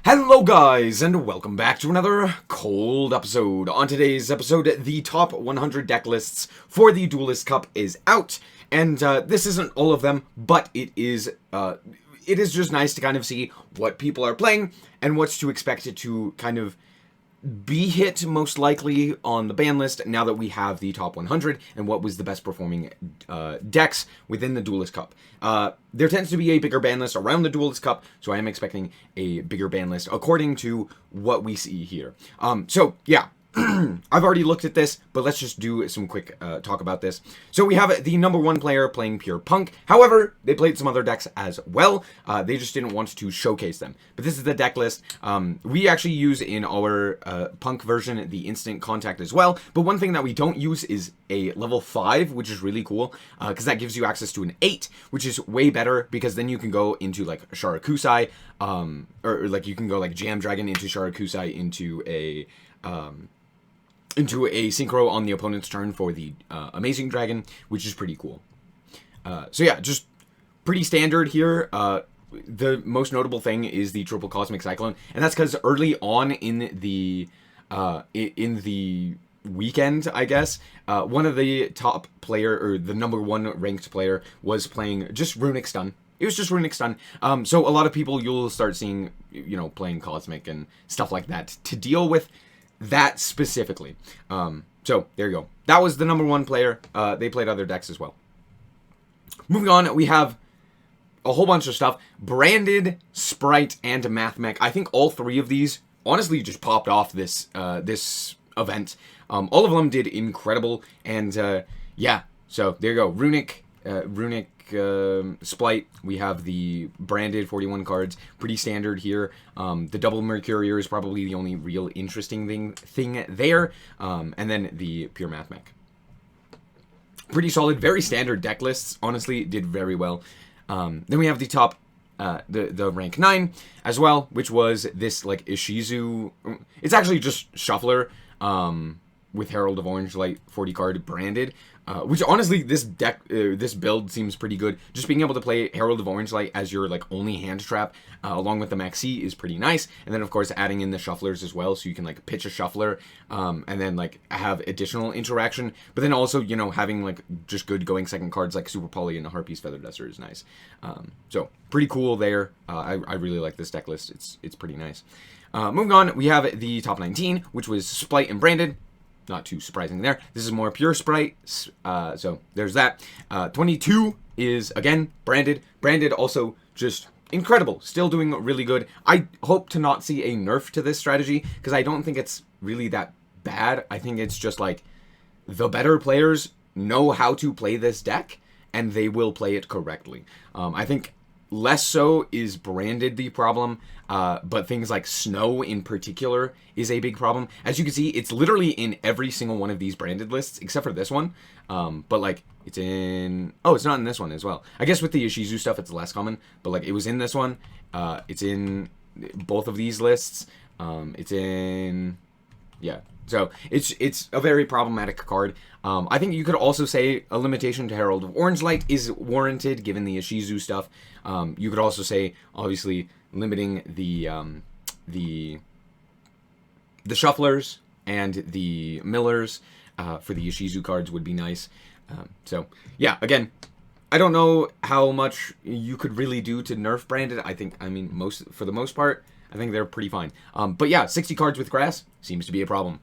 Hello guys, and welcome back to another cold episode. On today's episode, the top 100 deck lists for the Duelist Cup is out, and this isn't all of them, but it is just nice to kind of see what people are playing and what's to expect it to kind of be hit most likely on the ban list now that we have the top 100 and what was the best performing decks within the Duelist Cup. There tends to be a bigger ban list around the Duelist Cup, so I am expecting a bigger ban list according to what we see here. So yeah, I've already looked at this, but let's just do some quick talk about this. So we have the number one player playing pure Punk. However, they played some other decks as well. They just didn't want to showcase them. But this is the deck list. We actually use in our Punk version the instant contact as well. But one thing that we don't use is a level 5, which is really cool, because that gives you access to an 8, which is way better because then you can go into like Sharakusai, or like you can go like Jam Dragon into Sharakusai into a synchro on the opponent's turn for the Amazing Dragon, which is pretty cool. So yeah, just pretty standard here. The most notable thing is the triple Cosmic Cyclone, and that's because early on in the weekend, I guess, one of the top player, or the number one ranked player, was playing just Runic Stun. It was just Runic Stun. So a lot of people you'll start seeing, you know, playing Cosmic and stuff like that to deal with that specifically. So there you go. That was the number one player. They played other decks as well. Moving on, we have a whole bunch of stuff. Branded, Sprite, and Mathmech. I think all three of these honestly just popped off this this event. All of them did incredible, and yeah. So there you go. Runic, Sprite. We have the branded 41 cards, pretty standard here. The double Mercurier is probably the only real interesting thing there, and then the pure Mathmech. Pretty solid, very standard deck lists. Honestly, did very well. Then we have the top, the rank 9 as well, which was this like Ishizu. It's actually just Shuffler with Herald of Orange Light 40 card branded. Which honestly, this deck, this build seems pretty good. Just being able to play Herald of Orange Light as your like only hand trap, along with the Maxi, is pretty nice. And then of course adding in the shufflers as well, so you can like pitch a shuffler, and then like have additional interaction. But then also, you know, having like just good going second cards like Super Poly and the Harpy's Feather Duster is nice. So pretty cool there. I really like this deck list. It's pretty nice. Moving on, we have the top 19, which was Sprite and branded. Not too surprising there. This is more pure Sprite, so there's that. 22 is, again, branded. Branded also just incredible. Still doing really good. I hope to not see a nerf to this strategy, because I don't think it's really that bad. I think it's just like the better players know how to play this deck, and they will play it correctly. I think less so is branded the problem, but things like Snow in particular is a big problem. As you can see, it's literally in every single one of these branded lists, except for this one. But like, it's in... Oh, it's not in this one as well. I guess with the Ishizu stuff, it's less common, but like, it was in this one. It's in both of these lists. It's in... Yeah. So it's a very problematic card. I think you could also say a limitation to Herald of Orange Light is warranted given the Ishizu stuff. You could also say, obviously, limiting the shufflers and the millers for the Ishizu cards would be nice. So yeah, again, I don't know how much you could really do to nerf branded. I mean, for the most part, I think they're pretty fine. But yeah, 60 cards with grass seems to be a problem.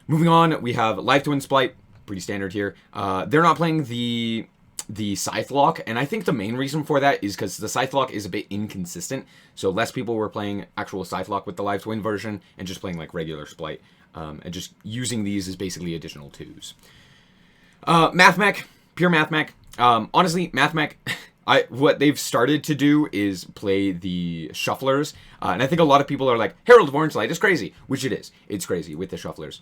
Moving on, we have Life Twin Splight, pretty standard here. They're not playing the Scythe Lock, and I think the main reason for that is because the Scythe Lock is a bit inconsistent. So less people were playing actual Scythe Lock with the Life Twin version and just playing like regular Splight, and just using these as basically additional 2s. Mathmech, pure Mathmech. Honestly, Mathmech, what they've started to do is play the shufflers, and I think a lot of people are like, Herald of Orange Light is crazy, which it is. It's crazy with the shufflers.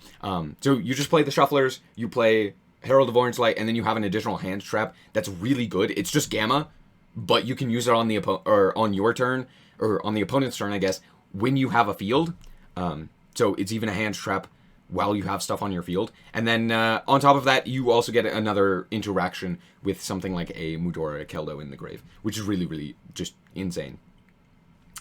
So you just play the shufflers, you play Herald of Orange Light, and then you have an additional hand trap that's really good. It's just Gamma, but you can use it on the on your turn, or on the opponent's turn, I guess, when you have a field. So it's even a hand trap while you have stuff on your field. And then on top of that, you also get another interaction with something like a Mudora Keldo in the grave, which is really, really just insane.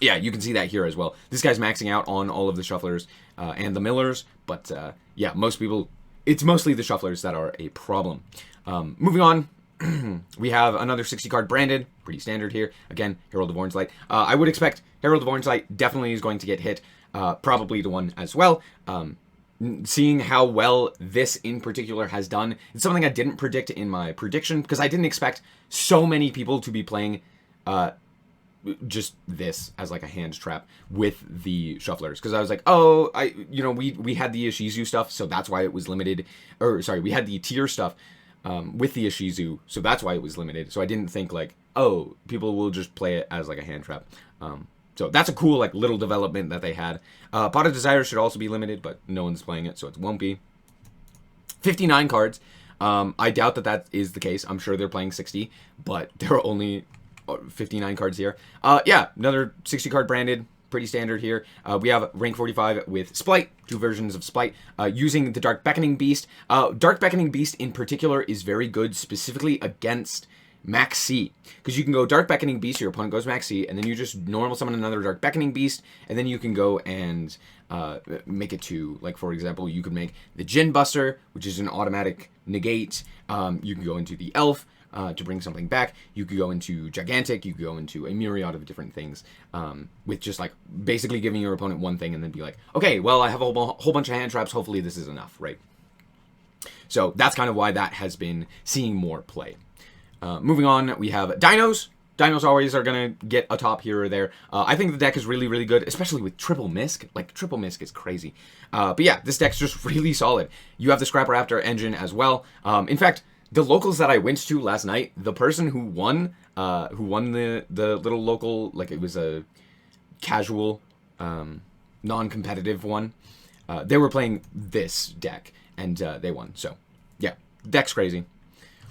Yeah, you can see that here as well. This guy's maxing out on all of the shufflers and the millers, but yeah, most people, it's mostly the shufflers that are a problem. Moving on, we have another 60 card branded, pretty standard here. Again, Herald of Orange Light. I would expect Herald of Orange Light definitely is going to get hit, probably to 1 as well. Seeing how well this in particular has done, it's something I didn't predict in my prediction, because I didn't expect so many people to be playing just this as like a hand trap with the shufflers, because I was like, oh, we had the Ishizu stuff, so that's why it was limited, or sorry, we had the tier stuff with the Ishizu, so that's why it was limited. So I didn't think like, oh, people will just play it as like a hand trap. So that's a cool like little development that they had. Pot of Desire should also be limited, but no one's playing it, so it won't be. 59 cards. I doubt that is the case. I'm sure they're playing 60, but there are only 59 cards here. Yeah, another 60 card branded, pretty standard here. We have rank 45 with Sprite, 2 versions of Sprite, using the Dark Beckoning Beast. Dark Beckoning Beast in particular is very good specifically against Max C, because you can go Dark Beckoning Beast, your opponent goes Max C, and then you just normal summon another Dark Beckoning Beast, and then you can go and make it to, like, for example, you could make the Djinn Buster, which is an automatic negate. You can go into the Elf to bring something back. You could go into Gigantic. You could go into a myriad of different things with just, like, basically giving your opponent one thing and then be like, okay, well, I have a whole bunch of hand traps. Hopefully this is enough, right? So that's kind of why that has been seeing more play. Moving on, we have Dinos. Dinos always are going to get a top here or there. I think the deck is really, really good, especially with Triple Misk. Like, Triple Misk is crazy. But yeah, this deck's just really solid. You have the Scrap Raptor engine as well. In fact, the locals that I went to last night, the person who won the little local, like it was a casual, non-competitive one, they were playing this deck, and they won. So, yeah, deck's crazy.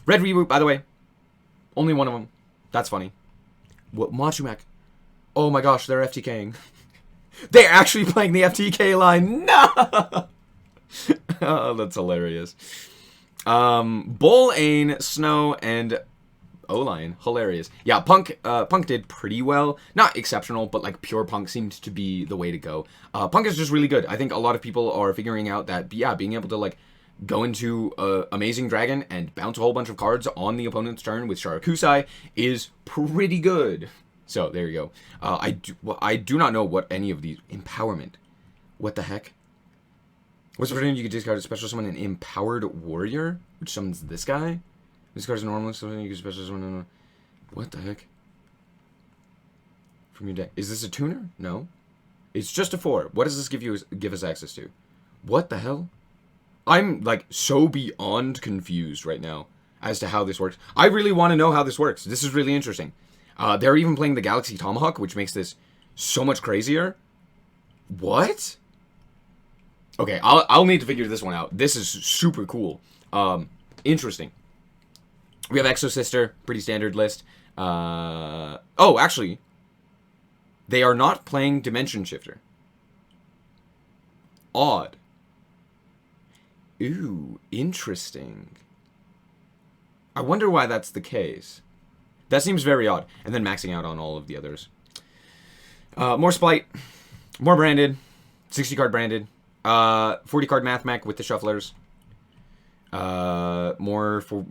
Red Reboot, by the way, only one of them. That's funny. What, Machumak? Oh my gosh, they're FTKing. They're actually playing the FTK line. No! Oh, that's hilarious. Bull, Ain, Snow, and O-Line. Hilarious. Yeah, Punk did pretty well. Not exceptional, but like pure Punk seemed to be the way to go. Punk is just really good. I think a lot of people are figuring out that, yeah, being able to like go into Amazing Dragon and bounce a whole bunch of cards on the opponent's turn with Sharakusai is pretty good. So there you go. I do not know what any of these empowerment. What the heck? What's the return? You could discard a special summon an Empowered Warrior, which summons this guy. This card's normal, so you can special summon. What the heck? From your deck, is this a tuner? No, it's just a 4. What does this give us access to? What the hell? I'm like so beyond confused right now as to how this works. I really want to know how this works. This is really interesting. They're even playing the Galaxy Tomahawk, which makes this so much crazier. What? Okay, I'll need to figure this one out. This is super cool. Interesting. We have Exo Sister, pretty standard list. Oh, actually, they are not playing Dimension Shifter. Odd. Ooh, interesting. I wonder why that's the case. That seems very odd. And then maxing out on all of the others. More Sprite. More branded. 60 card branded. 40 card Math Mech with the shufflers. More for...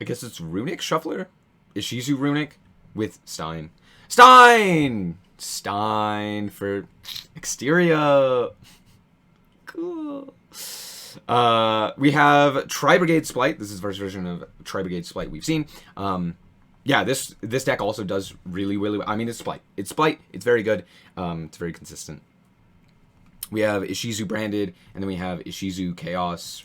I guess it's Runic Shuffler? Ishizu Runic with Stein. Stein for Exteria. Cool. We have Tri-Brigade Splight. This is the first version of Tri-Brigade Splight we've seen. Yeah, this deck also does really, really well. I mean, it's Splight. It's Splight. It's very good. It's very consistent. We have Ishizu branded, and then we have Ishizu Chaos.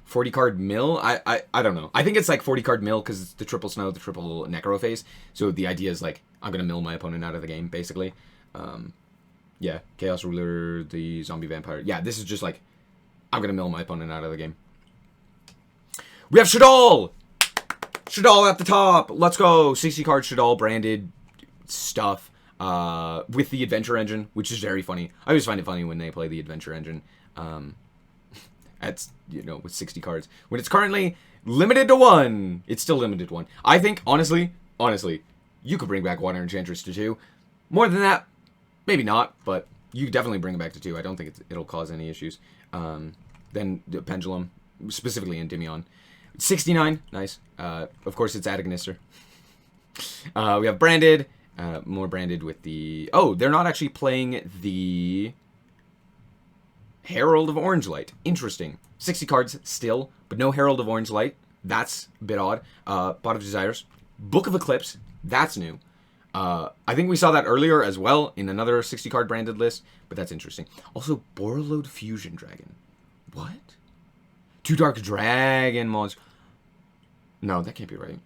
40 card mill? I don't know. I think it's like 40 card mill because it's the triple snow, the triple necro phase. So the idea is like, I'm going to mill my opponent out of the game, basically. Yeah, Chaos Ruler, the Zombie Vampire. Yeah, this is just like, I'm going to mill my opponent out of the game. We have Shaddoll! Shaddoll at the top! Let's go! 60 card Shaddoll branded stuff with the Adventure Engine, which is very funny. I always find it funny when they play the Adventure Engine. At, you know, with 60 cards. When it's currently limited to 1, it's still limited to 1. I think, honestly, you could bring back Water Enchantress to 2. More than that, maybe not, but you could definitely bring it back to 2. I don't think it'll cause any issues. Then the Pendulum, specifically Endymion. 69, nice. Of course, it's Adagnister. We have Branded, more Branded with the... Oh, they're not actually playing the Herald of Orange Light. Interesting. 60 cards still, but no Herald of Orange Light. That's a bit odd. Pot of Desires. Book of Eclipse. That's new. I think we saw that earlier as well in another 60-card branded list, but that's interesting. Also, Borreload Fusion Dragon. What? 2 Dark Dragon mods. No, that can't be right.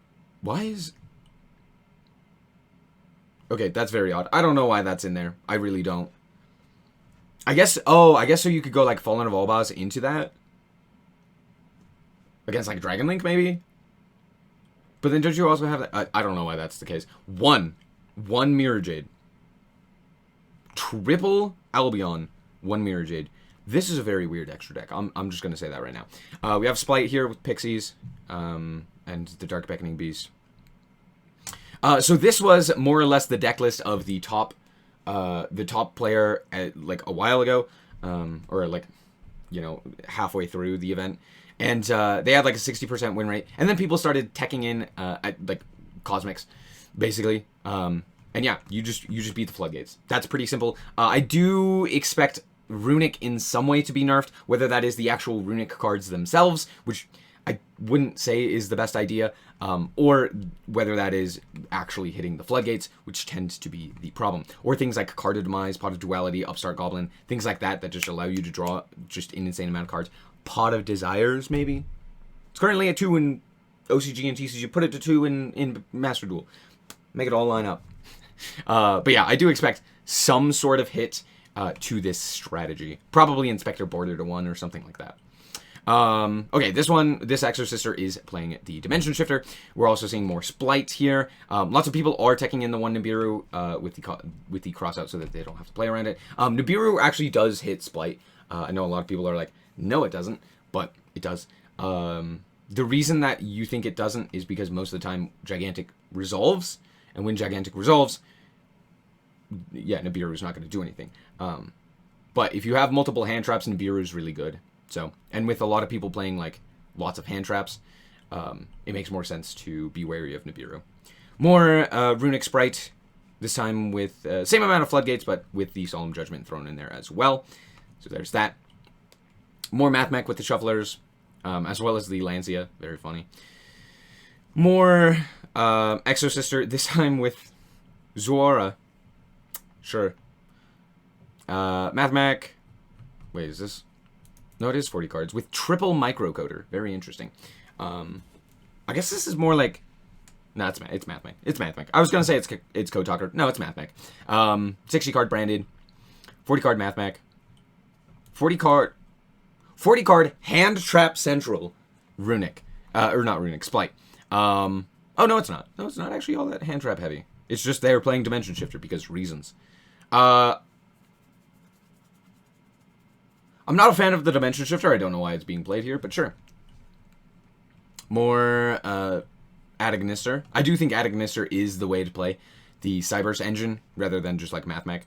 Why is... Okay, that's very odd. I don't know why that's in there. I really don't. I guess... Oh, I guess so you could go, like, Fallen of Albaz into that. Against, like, Dragon Link, maybe? But then don't you also have that? I don't know why that's the case. One Mirror Jade. Triple Albion. 1 Mirror Jade. This is a very weird extra deck. I'm just going to say that right now. We have Sprite here with Pixies. And the Dark Beckoning Beast. So this was more or less the deck list of the top player at, like, a while ago. Or, like, you know, halfway through the event. And they had like a 60% win rate. And then people started teching in at like Cosmics, basically. And yeah, you just beat the floodgates. That's pretty simple. I do expect Runic in some way to be nerfed, whether that is the actual Runic cards themselves, which I wouldn't say is the best idea, or whether that is actually hitting the floodgates, which tends to be the problem. Or things like Card of Demise, Pot of Duality, Upstart Goblin, things like that just allow you to draw just an insane amount of cards. Pot of Desires, maybe? It's currently at 2 in OCG and TCG. Put it to 2 in Master Duel. Make it all line up. But yeah, I do expect some sort of hit to this strategy. Probably Inspector Border to 1 or something like that. Okay, this Exorcister is playing the Dimension Shifter. We're also seeing more Splites here. Lots of people are teching in the 1 Nibiru with the crossout so that they don't have to play around it. Nibiru actually does hit Splite. I know a lot of people are like, no, it doesn't, but it does. The reason that you think it doesn't is because most of the time Gigantic resolves, and when Gigantic resolves, yeah, Nibiru is not going to do anything. But if you have multiple hand traps, Nibiru is really good. So, and with a lot of people playing like lots of hand traps, it makes more sense to be wary of Nibiru. More Runic Sprite, this time with same amount of floodgates, but with the Solemn Judgment thrown in there as well. So there's that. More Mathmech with the Shufflers, as well as the Lancia. Very funny. More Exorcister, this time with Zuora. Sure. Mathmech. Wait, is this... No, it is 40 cards. With triple Microcoder. Very interesting. I guess this is more like... No, it's Mathmech. It's Mathmech. I was going to say it's Code Talker. No, it's Mathmech. 60 card branded. 40 card Mathmech. 40 card Hand Trap Central Runic. Or not Runic, Splite. Oh, no, it's not. No, it's not actually all that hand trap heavy. It's just they're playing Dimension Shifter because reasons. I'm not a fan of the Dimension Shifter. I don't know why it's being played here, but sure. More Adagnister. I do think Adagnister is the way to play the Cyberse engine rather than just like Mathmech.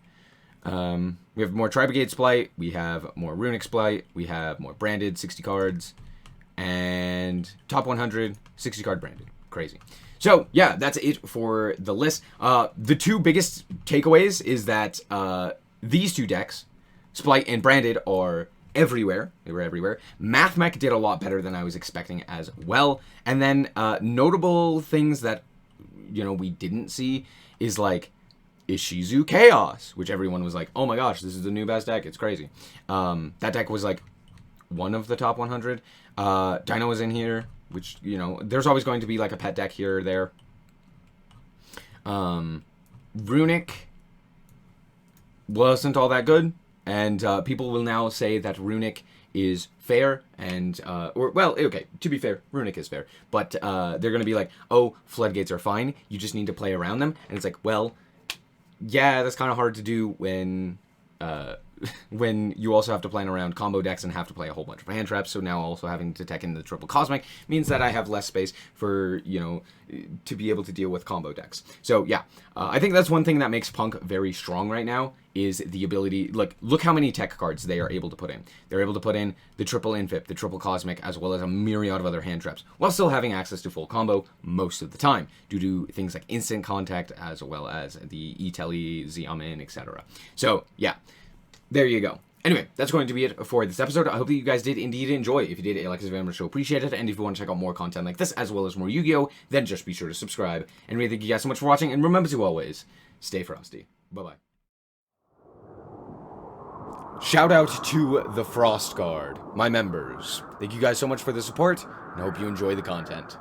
We have more Tri-Brigade Splite. We have more Runic Splite. We have more branded 60 cards. And top 100, 60 card branded. Crazy. So, yeah, that's it for the list. The two biggest takeaways is that these two decks, Splite and Branded, are everywhere. They were everywhere. Mathmech did a lot better than I was expecting as well. And then notable things that, you know, we didn't see is like Ishizu Chaos, which everyone was like, oh my gosh, this is the new best deck. It's crazy. That deck was like one of the top 100. Dino was in here, which, you know, there's always going to be like a pet deck here or there. Runic wasn't all that good. And people will now say that Runic is fair, and, well, okay, to be fair, Runic is fair, but they're going to be like, oh, floodgates are fine, you just need to play around them, and it's like, well, yeah, that's kind of hard to do when when you also have to plan around combo decks and have to play a whole bunch of hand traps, so now also having to tech in the triple cosmic means that I have less space for, to be able to deal with combo decks. So yeah, I think that's one thing that makes Punk very strong right now, is the ability, like, look how many tech cards they are able to put in. They're able to put in the triple Infip, the triple cosmic, as well as a myriad of other hand traps, while still having access to full combo most of the time, due to things like instant contact, as well as the E-Telly, Xiamen, etc. So yeah, there you go. Anyway, that's going to be it for this episode. I hope that you guys did indeed enjoy. If you did, a like is very much so appreciated. And if you want to check out more content like this, as well as more Yu-Gi-Oh!, then just be sure to subscribe. And really thank you guys so much for watching, and remember to always stay frosty. Bye-bye. Shout out to the Frost Guard, my members. Thank you guys so much for the support, and I hope you enjoy the content.